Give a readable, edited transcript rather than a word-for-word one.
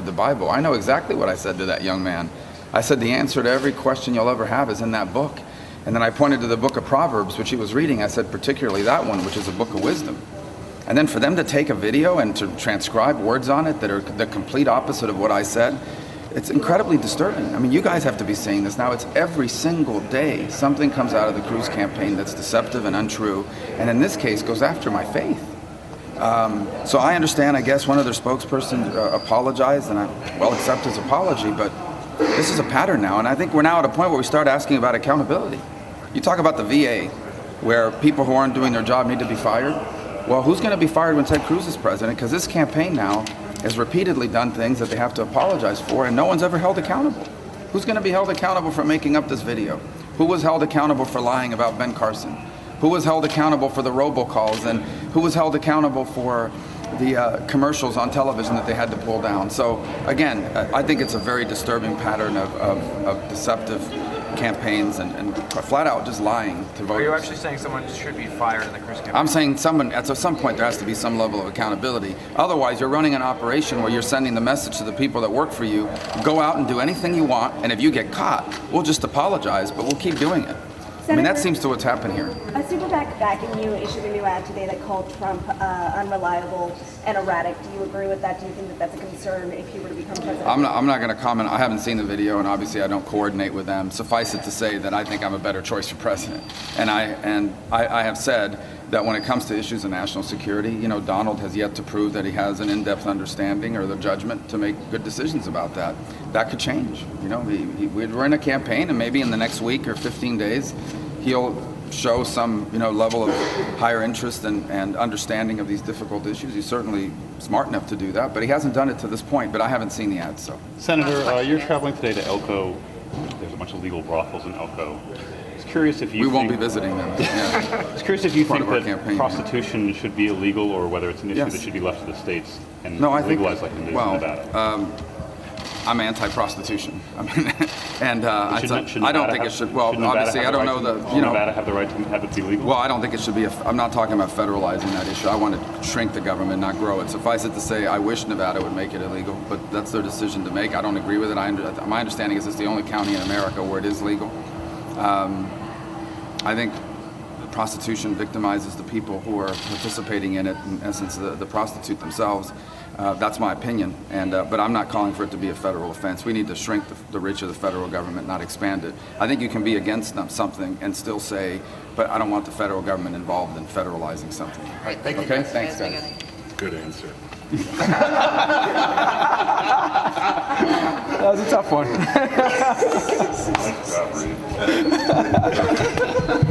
the Bible. I know exactly what I said to that young man. I said the answer to every question you'll ever have is in that book. And then I pointed to the book of Proverbs, which he was reading. I said particularly that one, which is a book of wisdom. And then for them to take a video and to transcribe words on it that are the complete opposite of what I said, it's incredibly disturbing. I mean, you guys have to be seeing this now. It's every single day something comes out of the Cruz campaign that's deceptive and untrue, and in this case goes after my faith. So I understand, I guess, one of their spokespersons apologized, and I well accept his apology, but this is a pattern now, and I think we're now at a point where we start asking about accountability. You talk about the VA, where people who aren't doing their job need to be fired. Well, who's going to be fired when Ted Cruz is president? Because this campaign now has repeatedly done things that they have to apologize for, and no one's ever held accountable. Who's going to be held accountable for making up this video? Who was held accountable for lying about Ben Carson? Who was held accountable for the robocalls? And who was held accountable for the commercials on television that they had to pull down? So again, I think it's a very disturbing pattern of deceptive campaigns and flat out just lying to voters. Are you actually saying someone should be fired in the Cruz campaign? I'm saying someone, at some point there has to be some level of accountability. Otherwise, you're running an operation where you're sending the message to the people that work for you, go out and do anything you want, and if you get caught, we'll just apologize, but we'll keep doing it. Senator, I mean, that seems to what's happened here. A Superpac backing you issued a new ad today that called Trump unreliable and erratic. Do you agree with that? Do you think that that's a concern if he were to become president? I'm not going to comment. I haven't seen the video, and obviously I don't coordinate with them. Suffice it to say that I think I'm a better choice for president. And I have said that when it comes to issues of national security, you know, Donald has yet to prove that he has an in-depth understanding or the judgment to make good decisions about that. That could change. You know, we're in a campaign, and maybe in the next week or 15 days, he'll show some, you know, level of higher interest and understanding of these difficult issues. He's certainly smart enough to do that, but he hasn't done it to this point. But I haven't seen the ads. So, Senator, you're traveling today to Elko. There's a bunch of legal brothels in Elko. Curious if you we won't be visiting them. Yeah. I was curious if you think that prostitution should be illegal, or whether it's an issue that should be left to the states and legalized like in Nevada. I'm anti-prostitution. I mean, and I don't think it should. Well, obviously, I don't know the. You know, Nevada have the right to have it be legal. Well, I don't think it should be. I'm not talking about federalizing that issue. I want to shrink the government, not grow it. Suffice it to say, I wish Nevada would make it illegal, but that's their decision to make. I don't agree with it. My understanding is it's the only county in America where it is legal. I think prostitution victimizes the people who are participating in it, in essence, the prostitute themselves. That's my opinion, but I'm not calling for it to be a federal offense. We need to shrink the reach of the federal government, not expand it. I think you can be against something and still say, but I don't want the federal government involved in federalizing something. All right, thank you. Okay, thanks, guys. Good answer. That was a tough one. Nice job, Reed.